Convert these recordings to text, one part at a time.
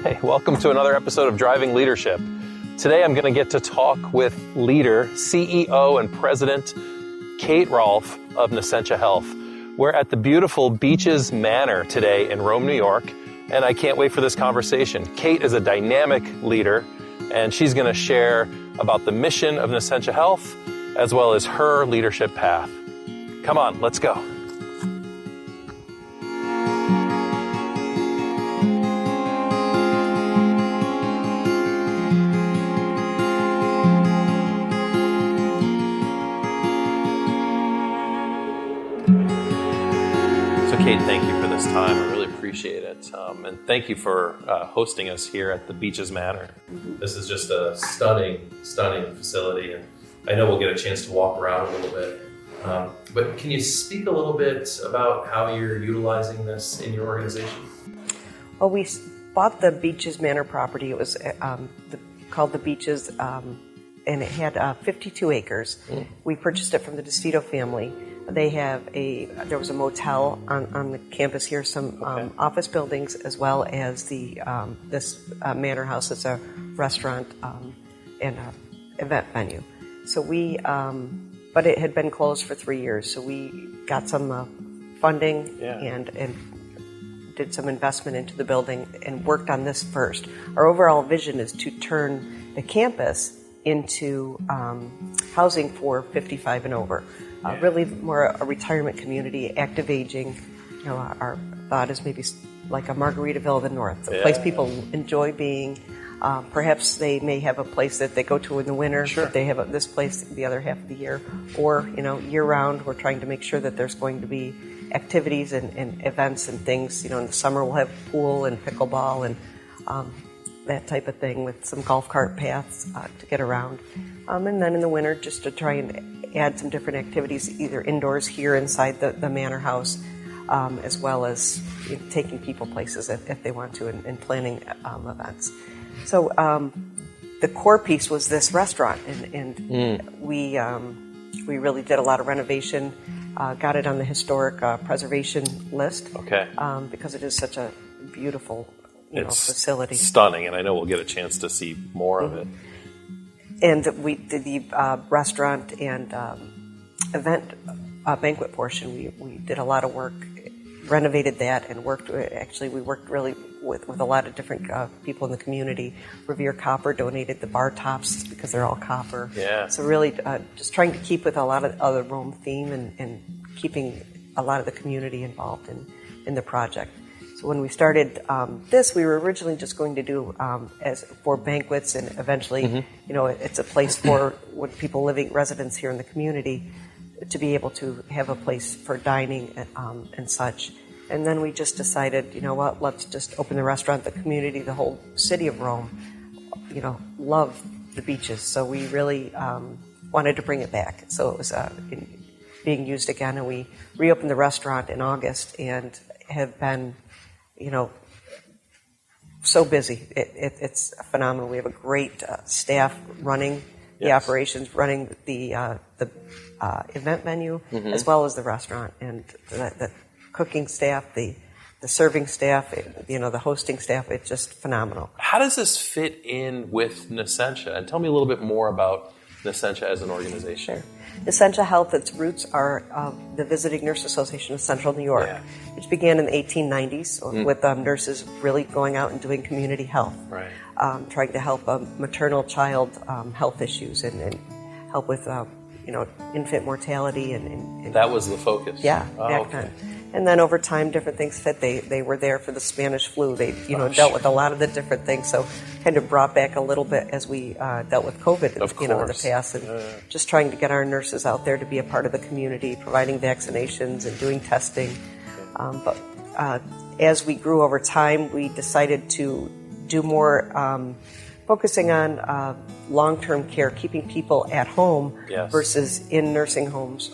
Hey, welcome to another episode of Driving Leadership. Today I'm going to get to talk with leader, CEO, and President Kate Rolf of Nascentia Health. We're at the beautiful Beeches Manor today in Rome, New York, and I can't wait for this conversation. Kate is a dynamic leader, and she's going to share about the mission of Nascentia Health as well as her leadership path. Come on, let's go. Kate, thank you for this time. I really appreciate it. And thank you for hosting us here at the Beeches Manor. This is just a stunning facility. And I know we'll get a chance to walk around a little bit. But can you speak a little bit about how you're utilizing this in your organization? Well, we bought the Beeches Manor property. It was called the Beeches, and it had 52 acres. We purchased it from the DeStito family. There was a motel on the campus here, some office buildings, as well as this manor house. It's a restaurant and an event venue. So but it had been closed for 3 years. So we got some funding and did some investment into the building and worked on this first. Our overall vision is to turn the campus into housing for 55 and over. Really more a retirement community, active aging. You know, our thought is maybe like a Margaritaville of the North, a place people enjoy being. Perhaps they may have a place that they go to in the winter, but they have this place the other half of the year. Or, year-round, we're trying to make sure that there's going to be activities and events and things. In the summer we'll have pool and pickleball and that type of thing with some golf cart paths to get around. And then in the winter, just to try and add some different activities, either indoors here inside the manor house, as well as taking people places if they want to and planning events. So the core piece was this restaurant, and we really did a lot of renovation, got it on the historic preservation list because it is such a beautiful facility. Stunning, and I know we'll get a chance to see more of it. And we did the restaurant and event banquet portion. We did a lot of work, renovated that, and we worked really with a lot of different people in the community. Revere Copper donated the bar tops because they're all copper. Yeah. So really just trying to keep with a lot of other Rome theme and keeping a lot of the community involved in the project. So when we started this, we were originally just going to do for banquets, and eventually, it's a place for residents here in the community, to be able to have a place for dining and such. And then we just decided, let's just open the restaurant. The community, the whole city of Rome, love the beaches. So we really wanted to bring it back. So it was being used again, and we reopened the restaurant in August and have been so busy. It's phenomenal. We have a great staff running the operations, running the event menu, as well as the restaurant, and the cooking staff, the serving staff, the hosting staff. It's just phenomenal. How does this fit in with Nascentia? And tell me a little bit more about Nascentia as an organization. Sure. Nascentia Health, its roots are the Visiting Nurse Association of Central New York, which began in the 1890s with nurses really going out and doing community health, trying to help maternal-child health issues and help with infant mortality. And that was the focus? Yeah, back then. And then over time, different things fit. They were there for the Spanish flu. They dealt with a lot of the different things. So kind of brought back a little bit as we dealt with COVID in the past. And just trying to get our nurses out there to be a part of the community, providing vaccinations and doing testing. But as we grew over time, we decided to do more focusing on long-term care, keeping people at home versus in nursing homes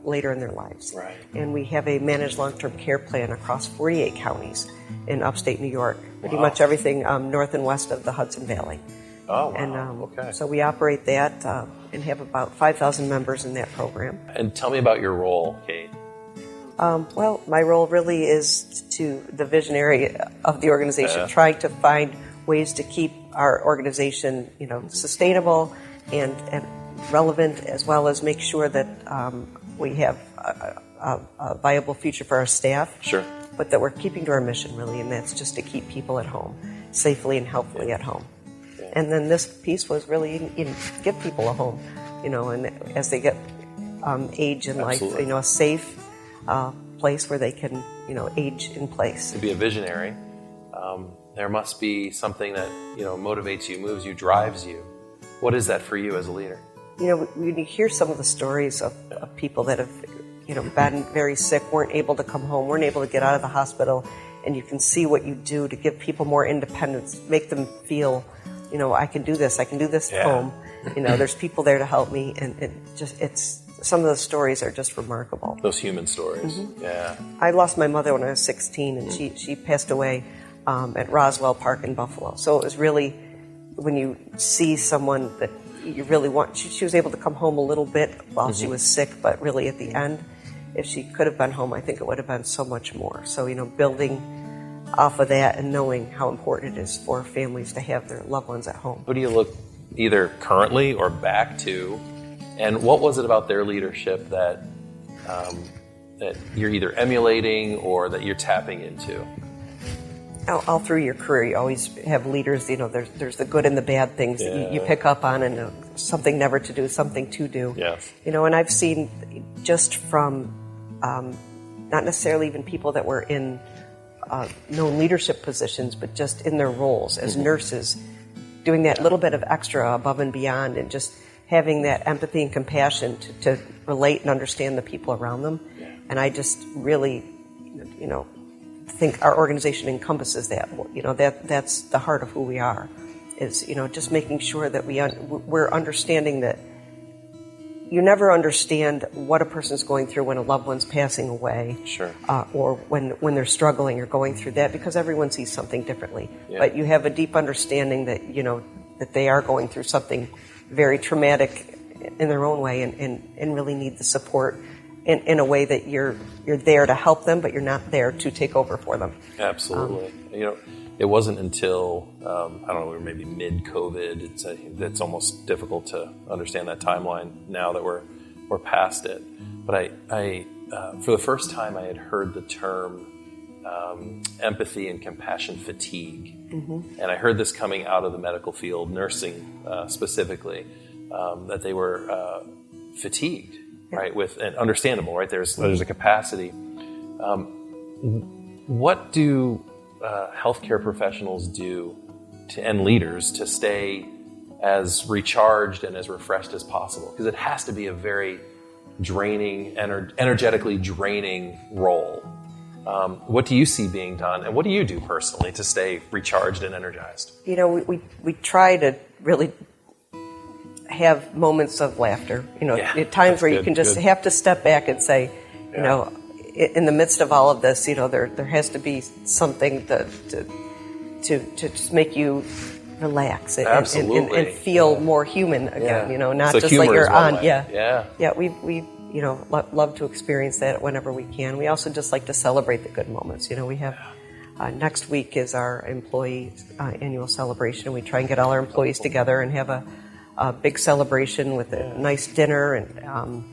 later in their lives. Right. And we have a managed long-term care plan across 48 counties in upstate New York, pretty much everything north and west of the Hudson Valley. Oh, wow. And so we operate that and have about 5,000 members in that program. And tell me about your role, Kate. Well, my role really is to the visionary of the organization, trying to find ways to keep our organization, sustainable and relevant, as well as make sure that we have a viable future for our staff. Sure. But that we're keeping to our mission, really, and that's just to keep people at home, safely and healthfully at home. Yeah. And then this piece was really give people a home, and as they get age in Absolutely. life, a safe place where they can, age in place. To be a visionary, there must be something that, motivates you, moves you, drives you. What is that for you as a leader? When you hear some of the stories of people that have, been very sick, weren't able to come home, weren't able to get out of the hospital, and you can see what you do to give people more independence, make them feel, I can do this at home. There's people there to help me, and it's some of the stories are just remarkable. Those human stories. Mm-hmm. Yeah. I lost my mother when I was 16, and she passed away at Roswell Park in Buffalo. So it was really, when you see someone that you really want, she was able to come home a little bit while she was sick, but really at the end, if she could have been home, I think it would have been so much more. So, building off of that and knowing how important it is for families to have their loved ones at home. Who do you look either currently or back to, and what was it about their leadership that that you're either emulating or that you're tapping into? All through your career, you always have leaders, there's the good and the bad things that you pick up on, and something never to do, something to do. Yes. And I've seen just from not necessarily even people that were in known leadership positions, but just in their roles as nurses, doing that little bit of extra above and beyond, and just having that empathy and compassion to relate and understand the people around them. Yeah. And I just really, think our organization encompasses that. That's the heart of who we are, is, just making sure that we're understanding that you never understand what a person's going through when a loved one's passing away. Sure. Or when they're struggling or going through that, because everyone sees something differently. Yeah. But you have a deep understanding that, that they are going through something very traumatic in their own way, and really need the support in a way that you're there to help them, but you're not there to take over for them. Absolutely. It wasn't until, I don't know, maybe mid-COVID, it's almost difficult to understand that timeline now that we're past it. But I for the first time, I had heard the term empathy and compassion fatigue. Mm-hmm. And I heard this coming out of the medical field, nursing specifically, that they were fatigued. Right, and understandable, right? There's a capacity. What do healthcare professionals do and leaders to stay as recharged and as refreshed as possible? Because it has to be a very draining, energetically draining role. What do you see being done, and what do you do personally to stay recharged and energized? We try to really have moments of laughter, at times where you can just have to step back and say, in the midst of all of this, there has to be something to just make you relax and feel more human again, not so just like you're on. Way. Yeah. We love to experience that whenever we can. We also just like to celebrate the good moments. We have next week is our employee annual celebration. We try and get all our employees together and have a big celebration with a nice dinner, and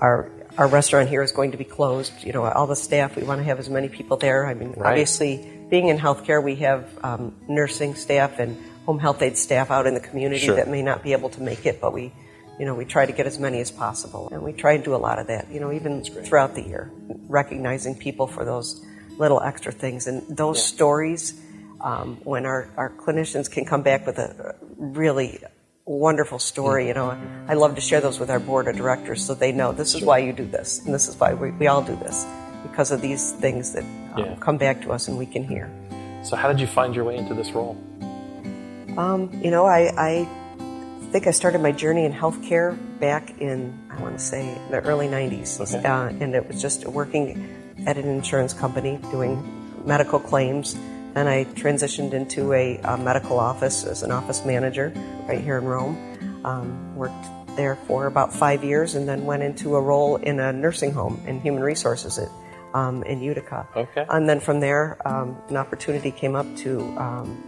our restaurant here is going to be closed. All the staff, we want to have as many people there. I mean, obviously, being in healthcare, we have nursing staff and home health aid staff out in the community that may not be able to make it, but we try to get as many as possible, and we try and do a lot of that. Even throughout the year, recognizing people for those little extra things and those stories. When our clinicians can come back with a really wonderful story, I love to share those with our board of directors so they know this is why you do this, and this is why we all do this, because of these things that come back to us and we can hear. So how did you find your way into this role? I think I started my journey in healthcare back in, I want to say, the early 90s. Okay. And it was just working at an insurance company doing medical claims. Then I transitioned into a medical office as an office manager right here in Rome. Worked there for about 5 years, and then went into a role in a nursing home in human resources. in Utica. Okay. And then from there, an opportunity came up to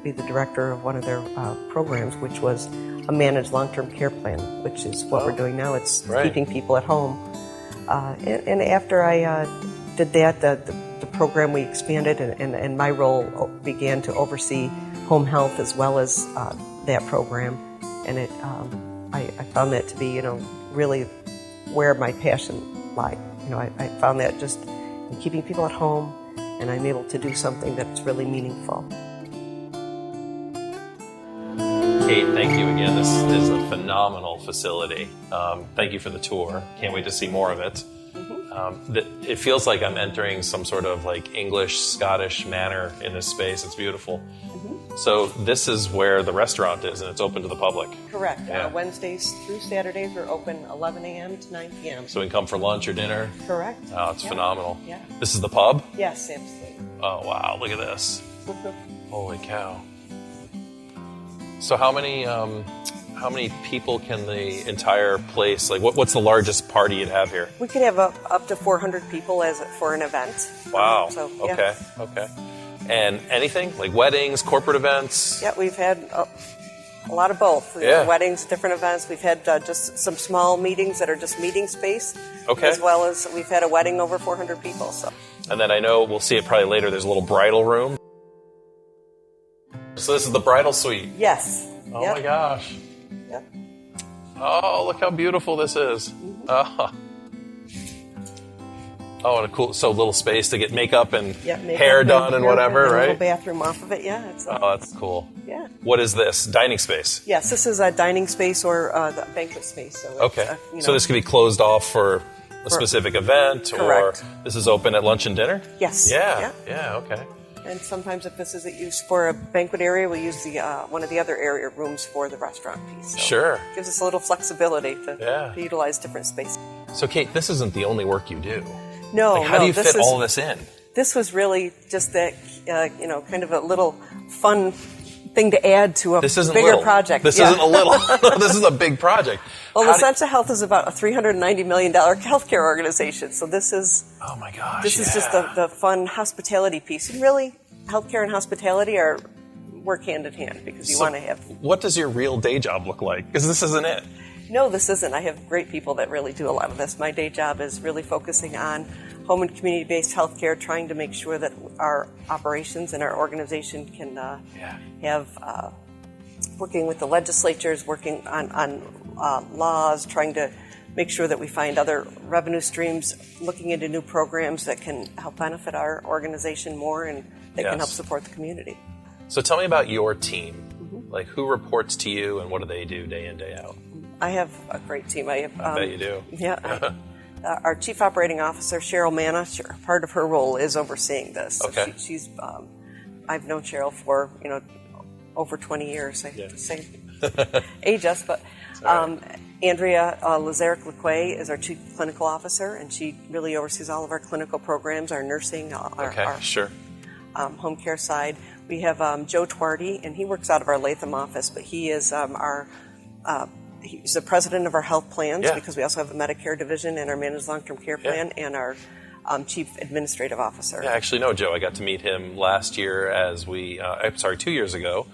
be the director of one of their programs, which was a managed long-term care plan, which is what we're doing now. It's keeping people at home. And after I did that, the program we expanded, and my role began to oversee home health as well as that program. And I found that to be, really where my passion lied. I found that just in keeping people at home, and I'm able to do something that's really meaningful. Kate, thank you again. This is a phenomenal facility. Thank you for the tour. Can't wait to see more of it. It feels like I'm entering some sort of like English, Scottish manor in this space. It's beautiful. So this is where the restaurant is, and it's open to the public. Correct. Yeah. Wednesdays through Saturdays are open 11 a.m. to 9 p.m. So we can come for lunch or dinner. Correct. Oh, it's phenomenal. Yeah. This is the pub? Yes, absolutely. Oh, wow. Look at this. Holy cow. So how many people can the entire place, like what's the largest party you'd have here? We could have up to 400 people for an event. Wow. So, yeah. Okay. And anything? Like weddings, corporate events? Yeah, we've had a lot of both. Yeah. Weddings, different events. We've had just some small meetings that are just meeting space. Okay. As well as we've had a wedding over 400 people. So. And then I know, we'll see it probably later, there's a little bridal room. So this is the bridal suite. Yes. Oh my gosh. Yep. Oh, look how beautiful this is. Oh, and a cool, little space to get makeup and hair done and whatever, right? A little bathroom off of it, yeah. That's cool. Yeah. What is this? Dining space? Yes, this is a dining space or the banquet space. So okay. So this could be closed off for a specific event, correct. Or this is open at lunch and dinner? Yes. Yeah, okay. And sometimes if this isn't used for a banquet area, we'll use the one of the other area rooms for the restaurant piece. So sure. It gives us a little flexibility to utilize different spaces. So Kate, this isn't the only work you do. No, how do you fit all this in? This was really just that, kind of a little fun thing to add to a bigger project. This isn't a little. This is a big project. Well, Nascentia Health is about a $390 million healthcare organization. So this is. Oh my gosh. This is just the fun hospitality piece. And really, healthcare and hospitality work hand in hand because you want to have. What does your real day job look like? Because this isn't it. No, this isn't. I have great people that really do a lot of this. My day job is really focusing on home and community-based healthcare, trying to make sure that our operations and our organization can have, working with the legislatures, working on laws, trying to make sure that we find other revenue streams, looking into new programs that can help benefit our organization more and that can help support the community. So tell me about your team. Like, who reports to you and what do they do day in, day out? I have a great team. I bet you do. Yeah. Our Chief Operating Officer, Cheryl Manna, part of her role is overseeing this. So okay. She's I've known Cheryl for, over 20 years. I hate to say age us, but Andrea Lazaric-Lequay is our Chief Clinical Officer, and she really oversees all of our clinical programs, our nursing, our home care side. We have Joe Twardy, and he works out of our Latham office, but he is he's the president of our health plans because we also have a Medicare division and our managed long-term care plan and our chief administrative officer. Yeah, I actually know Joe. I got to meet him last year as 2 years ago,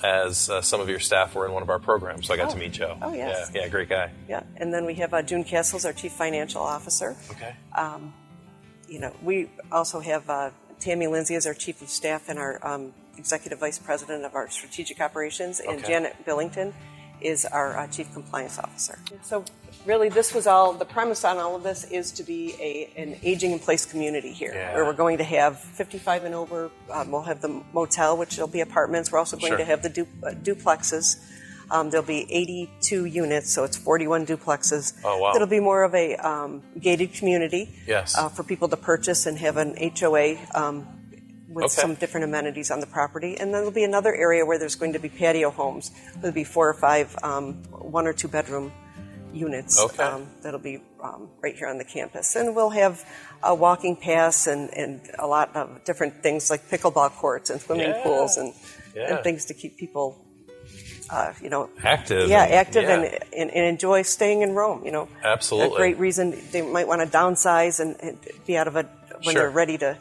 as some of your staff were in one of our programs. So I got to meet Joe. Oh, yes. Yeah, great guy. Yeah, and then we have June Castles, our chief financial officer. Okay. We also have Tammy Lindsay as our chief of staff and our executive vice president of our strategic operations, and Janet Billington is our chief compliance officer. So really this was the premise on all of this is to be an aging in place community here, where we're going to have 55 and over. We'll have the motel, which will be apartments. We're also going to have the duplexes. There'll be 82 units, so it's 41 duplexes. Oh, wow. It'll be more of a gated community for people to purchase and have an HOA with some different amenities on the property. And then there'll be another area where there's going to be patio homes. There'll be 4 or 5 1 or 2 bedroom units that'll be right here on the campus. And we'll have a walking paths and a lot of different things like pickleball courts and swimming pools and things to keep people active. Active and enjoy staying in Rome. Absolutely. A great reason they might want to downsize and be out of a when Sure. they're ready to,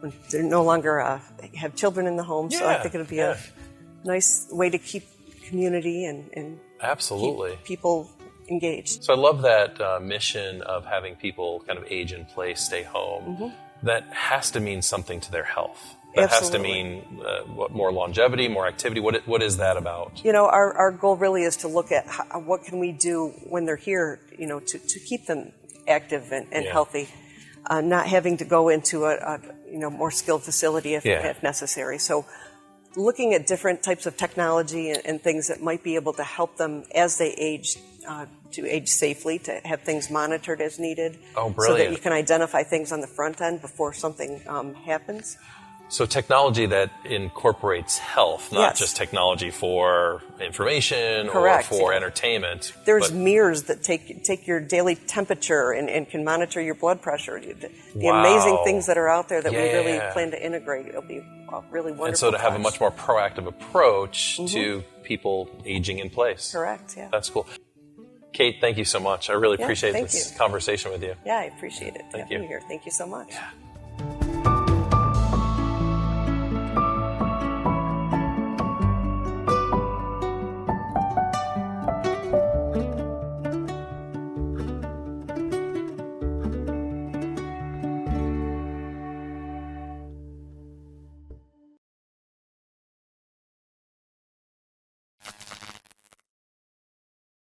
when they're no longer have children in the home. So I Yeah, think it'll be yeah. a nice way to keep community and Absolutely. keep people engaged. So I love that mission of having people kind of age in place, stay home. That has to mean something to their health. That has to Absolutely. mean what, more longevity, more activity. What is that about? You know, our goal really is to look at what can we do when they're here, you know, to keep them active and Yeah. healthy, not having to go into a more skilled facility if Yeah. necessary. So looking at different types of technology and things that might be able to help them as they age, to age safely, to have things monitored as needed. Oh, So that brilliant. you can identify things on the front end before something happens. So technology that incorporates health, not Yes. just technology for information Correct, or for yeah. entertainment. There's but- mirrors that take your daily temperature and can monitor your blood pressure. The Wow. amazing things that are out there that we really Yeah. plan to integrate. It'll be a really wonderful. and so to have a touch. much more proactive approach to people aging in place. Correct, yeah. That's cool. Kate, thank you so much. I really Yeah, appreciate thank this you. conversation with you. Yeah, I appreciate it. Thank having you. Here. Thank you so much. Yeah.